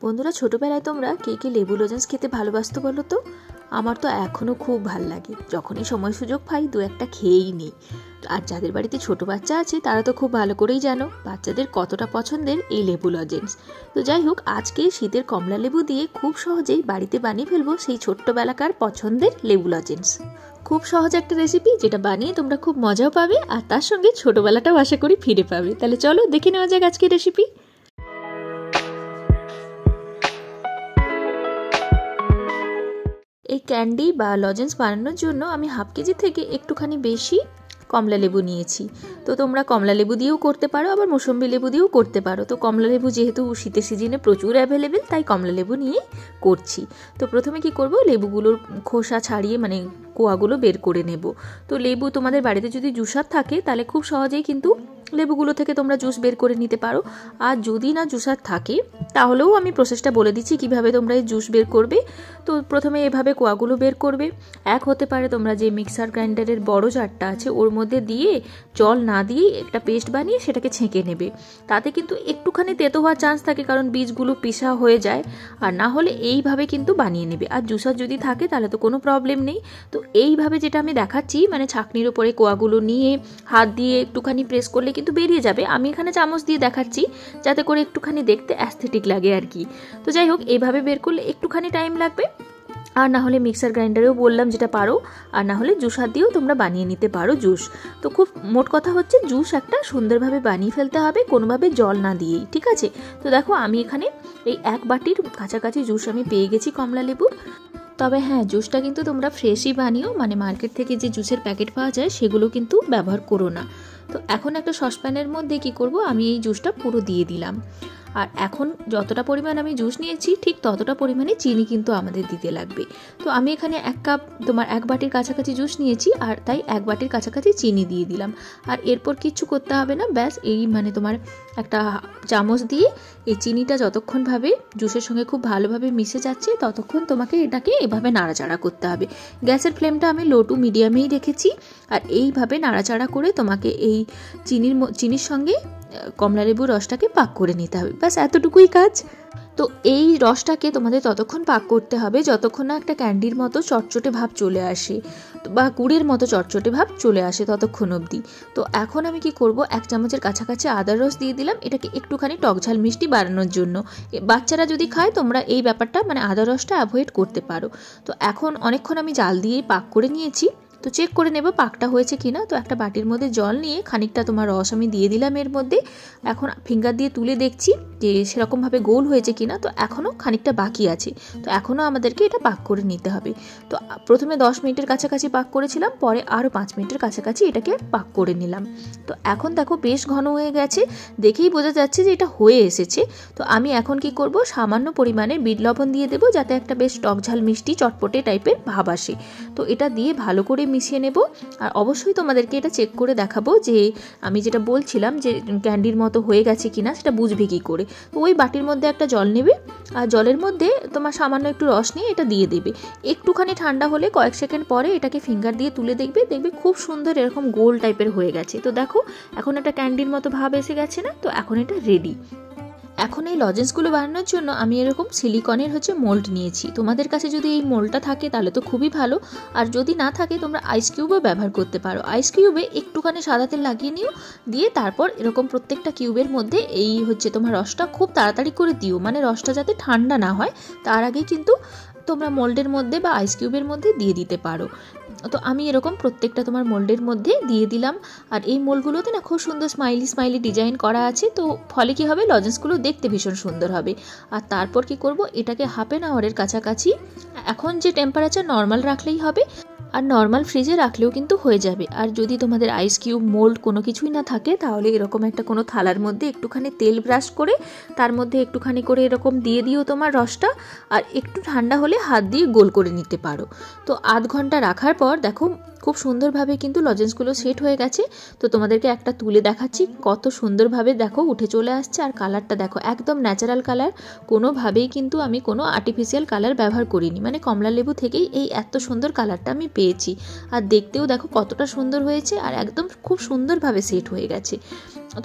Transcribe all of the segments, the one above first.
বন্ধুরা, ছোটবেলায় তোমরা কে কে লেবু লজেন্স খেতে ভালোবাসতো বলো তো? আমার তো এখনও খুব ভাল লাগে, যখনই সময় সুযোগ পাই দু একটা খেয়েই নিই। আর যাদের বাড়িতে ছোট বাচ্চা আছে তারা তো খুব ভালো করেই জানো বাচ্চাদের কতটা পছন্দের এই লেবু লজেন্স। তো যাই হোক, আজকে শীতের কমলা লেবু দিয়ে খুব সহজেই বাড়িতে বানিয়ে ফেলবো সেই ছোট্টবেলাকার পছন্দের লেবু লজেন্স। খুব সহজ একটা রেসিপি, যেটা বানিয়ে তোমরা খুব মজাও পাবে আর তার সঙ্গে ছোটবেলাটাও আশা করি ফিরে পাবে। তাহলে চলো দেখে নেওয়া যাক আজকের রেসিপি। এই ক্যান্ডি বা লজেন্স বানানোর জন্য আমি হাফ কেজি থেকে একটুখানি বেশি কমলা লেবু নিয়েছি। তো তোমরা কমলা লেবু দিয়েও করতে পারো, আবার মৌসুম্বি লেবু দিয়েও করতে পারো। তো কমলা লেবু যেহেতু শীতের সিজনে প্রচুর অ্যাভেলেবেল, তাই কমলা লেবু নিয়েই করছি। তো প্রথমে কি করব, লেবুগুলোর খোসা ছাড়িয়ে মানে কোয়াগুলো বের করে নেব। তো লেবু তোমাদের বাড়িতে যদি জুসার থাকে তাহলে খুব সহজেই কিন্তু লেবুগুলো থেকে তোমরা জুস বের করে নিতে পারো। আর যদি না জুসার থাকে তাহলেও আমি প্রসেসটা বলে দিচ্ছি কিভাবে তোমরা এই জুস বের করবে। তো প্রথমে এভাবে কোয়াগুলো বের করবে। এক হতে পারে তোমরা যে মিক্সার গ্রাইন্ডারের বড় জারটা আছে ওর মধ্যে দিয়ে জল না দিয়ে একটা পেস্ট বানিয়ে সেটাকে ছেঁকে নেবে। তাতে কিন্তু একটুখানি তেতো হওয়ার চান্স থাকে, কারণ বীজগুলো পিসা হয়ে যায়। আর না হলে এইভাবে কিন্তু বানিয়ে নেবে। আর জুসার যদি থাকে তাহলে তো কোনো প্রবলেম নেই। তো এইভাবে যেটা আমি দেখাচ্ছি, মানে ছাঁকনির উপরে কোয়াগুলো নিয়ে হাত দিয়ে একটুখানি প্রেস করলে কিন্তু বেরিয়ে যাবে। আমি এখানে চামচ দিয়ে দেখাচ্ছি যাতে করে একটুখানি দেখতে অ্যাস্থেটিক লাগে আর কি। তো যাই হোক, এইভাবে বের করলে একটুখানি টাইম লাগবে। আর না হলে মিক্সার গ্রাইন্ডারেও বললাম যেটা পারো, আর না হলে জুসার দিয়েও তোমরা বানিয়ে নিতে পারো জুস। তো খুব মোট কথা হচ্ছে জুস একটা সুন্দরভাবে বানিয়ে ফেলতে হবে, কোনোভাবে জল না দিয়েই, ঠিক আছে? তো দেখো, আমি এখানে এই 1 বাটির কাছাকাছি জুস আমি পেয়ে গেছি কমলা লেবুর। তবে হ্যাঁ, জুসটা কিন্তু তোমরা ফ্রেশই বানিও, মানে মার্কেট থেকে যে জুসের প্যাকেট পাওয়া যায় সেগুলো কিন্তু ব্যবহার করো না। তো এখন একটা সসপ্যানের মধ্যে কি করব, আমি এই জুসটা পুরো দিয়ে দিলাম। আর এখন যতটা পরিমাণ আমি জুস নিয়েছি ঠিক ততটা পরিমাণে চিনি কিন্তু আমাদের দিতে লাগবে। তো আমি এখানে 1 কাপ তোমার 1 বাটির কাছাকাছি জুস নিয়েছি, আর তাই 1 বাটির কাছাকাছি চিনি দিয়ে দিলাম। আর এরপর কিচ্ছু করতে হবে না, ব্যাস এই মানে তোমার একটা চামচ দিয়ে এই চিনিটা যতক্ষণভাবে জুসের সঙ্গে খুব ভালোভাবে মিশে যাচ্ছে ততক্ষণ তোমাকে এটাকে এভাবে নাড়াচাড়া করতে হবে। গ্যাসের ফ্লেমটা আমি লো টু মিডিয়ামেই রেখেছি। আর এইভাবে নাড়াচাড়া করে তোমাকে এই চিনির সঙ্গে কমলা লেবুর রসটাকে পাক করে নিতে হবে, ব্যাস এতটুকুই কাজ। তো এই রসটাকে তোমাদের ততক্ষণ পাক করতে হবে যতক্ষণ না একটা ক্যান্ডির মতো চটচটে ভাব চলে আসে বা গুড়ের মতো চটচটে ভাব চলে আসে, ততক্ষণ অবধি। তো এখন আমি কি করব, 1 চামচের কাছাকাছি আদার রস দিয়ে দিলাম, এটাকে একটুখানি টকঝাল মিষ্টি বাড়ানোর জন্য। বাচ্চারা যদি খায় তোমরা এই ব্যাপারটা মানে আদার রসটা অ্যাভয়েড করতে পারো। তো এখন অনেকক্ষণ আমি জাল দিয়েই পাক করে নিয়েছি। তো চেক করে নেব পাকটা হয়েছে কিনা। তো একটা বাটির মধ্যে জল নিয়ে খানিকটা তোমার রস আমি দিয়ে দিলাম এর মধ্যে। এখন ফিঙ্গার দিয়ে তুলে দেখছি যে সেরকমভাবে গোল হয়েছে কিনা। তো এখনও খানিকটা বাকি আছে, তো এখনও আমাদেরকে এটা পাক করে নিতে হবে। তো প্রথমে 10 মিনিটের কাছাকাছি পাক করেছিলাম, পরে আরও 5 মিনিটের কাছাকাছি এটাকে পাক করে নিলাম। তো এখন দেখো বেশ ঘন হয়ে গেছে, দেখেই বোঝা যাচ্ছে যে এটা হয়ে এসেছে। তো আমি এখন কি করব, সামান্য পরিমাণে বিট লবণ দিয়ে দেবো যাতে একটা বেশ টকঝাল মিষ্টি চটপটে টাইপের ভাব আসে। তো এটা দিয়ে ভালো করে মিশিয়ে নেব। আর অবশ্যই তোমাদেরকে এটা চেক করে দেখাবো যে আমি যেটা বলছিলাম যে ক্যান্ডির মতো হয়ে গেছে কিনা, সেটা বুঝবে কী করে। তো ওই বাটির মধ্যে একটা জল নেবে, আর জলের মধ্যে তোমার সামান্য একটু রস নিয়ে এটা দিয়ে দেবে। একটুখানি ঠান্ডা হলে কয়েক সেকেন্ড পরে এটাকে ফিঙ্গার দিয়ে তুলে দেখবে খুব সুন্দর এরকম গোল টাইপের হয়ে গেছে। তো দেখো, এখন একটা ক্যান্ডির মতো ভাব এসে গেছে না? তো এখন এটা রেডি। এখন এই লজেন্সগুলো বানানোর জন্য আমি এরকম সিলিকনের মোল্ড নিয়েছি। তোমাদের কাছে যদি এই মোল্ডটা থাকে তাহলে তো খুবই ভালো, আর যদি না থাকে তোমরা আইস কিউবও ব্যবহার করতে পারো। আইস কিউবে একটুখানি সাদা তেল লাগিয়ে নিও, দিয়ে তারপর এরকম প্রত্যেকটা কিউবের মধ্যে এই তোমার রসটা খুব তাড়াতাড়ি করে দিও, মানে রসটা যাতে ঠান্ডা না হয় তার আগেই কিন্তু তোমরা মোল্ডের মধ্যে বা আইস কিউবের মধ্যে দিয়ে দিতে পারো। তো আমি এরকম প্রত্যেকটা তোমার মোল্ডের মধ্যে দিয়ে দিলাম। আর এই মোল্ডগুলোতে না খুব সুন্দর স্মাইলি ডিজাইন করা আছে, তো ফলে কি হবে, লজেন্সগুলো দেখতে ভীষণ সুন্দর হবে। আর তারপর কি করব, এটাকে হাফ অ্যান আওয়ারের কাছাকাছি, এখন যে টেম্পারেচার নর্মাল রাখলেই হবে, আর নর্মাল ফ্রিজে রাখলেও কিন্তু হয়ে যাবে। আর যদি তোমাদের আইস কিউব মোল্ড কোনো কিছুই না থাকে তাহলে এরকম একটা কোনো থালার মধ্যে একটুখানি তেল ব্রাশ করে তার মধ্যে একটুখানি করে এরকম দিয়ে দিও তোমার রসটা, আর একটু ঠান্ডা হলে হাত দিয়ে গোল করে নিতে পারো। তো আধ ঘন্টা রাখার পর দেখো খুব সুন্দরভাবে কিন্তু লজেন্সগুলো সেট হয়ে গেছে। তো তোমাদেরকে একটা তুলে দেখাচ্ছি, কত সুন্দরভাবে দেখো উঠে চলে আসছে। আর কালারটা দেখো একদম ন্যাচারাল কালার, কোনোভাবেই কিন্তু আমি কোনো আর্টিফিশিয়াল কালার ব্যবহার করিনি, মানে কমলা লেবু থেকেই এই এত সুন্দর কালারটা আমি পেয়েছি। আর দেখতেও দেখো কতটা সুন্দর হয়েছে, আর একদম খুব সুন্দরভাবে সেট হয়ে গেছে।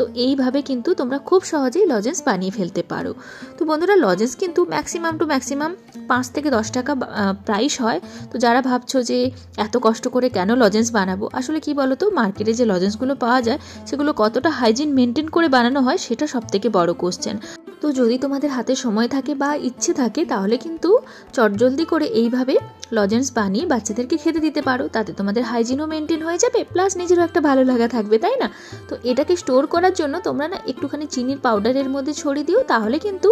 তো এইভাবে কিন্তু তোমরা খুব সহজেই লজেন্স বানিয়ে ফেলতে পারো। তো বন্ধুরা, লজেন্স কিন্তু ম্যাক্সিমাম টু ম্যাক্সিমাম 5 থেকে 10 টাকা প্রাইস হয়। তো যারা ভাবছো যে এত কষ্ট করে কেন লজেন্স বানাবো, আসলে কি বলো তো, মার্কেটে যে লজেন্সগুলো পাওয়া যায় সেগুলো কতটা হাইজিন মেনটেন করে বানানো হয় সেটা সবথেকে বড় কোশ্চেন। তো যদি তোমাদের হাতে সময় থাকে বা ইচ্ছে থাকে তাহলে কিন্তু চটজলদি করে এইভাবে লজেন্স বানিয়ে বাচ্চাদেরকে খেতে দিতে পারো। তাতে তোমাদের হাইজিনও মেনটেন হয়ে যাবে, প্লাস নিজেরও একটা ভালো লাগা থাকবে, তাই না? তো এটাকে স্টোর করার জন্য তোমরা না একটুখানি চিনির পাউডারের মধ্যে ছড়িয়ে দিও, তাহলে কিন্তু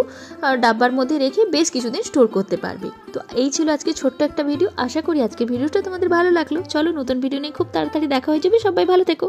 ডাব্বার মধ্যে রেখে বেশ কিছুদিন স্টোর করতে পারবে। তো এই ছিল আজকে ছোট্ট একটা ভিডিও। আশা করি আজকে ভিডিওটা তোমাদের ভালো লাগলো। চলো নতুন ভিডিও নিয়ে খুব তাড়াতাড়ি দেখা হয়ে যাবে। সবাই ভালো থেকো।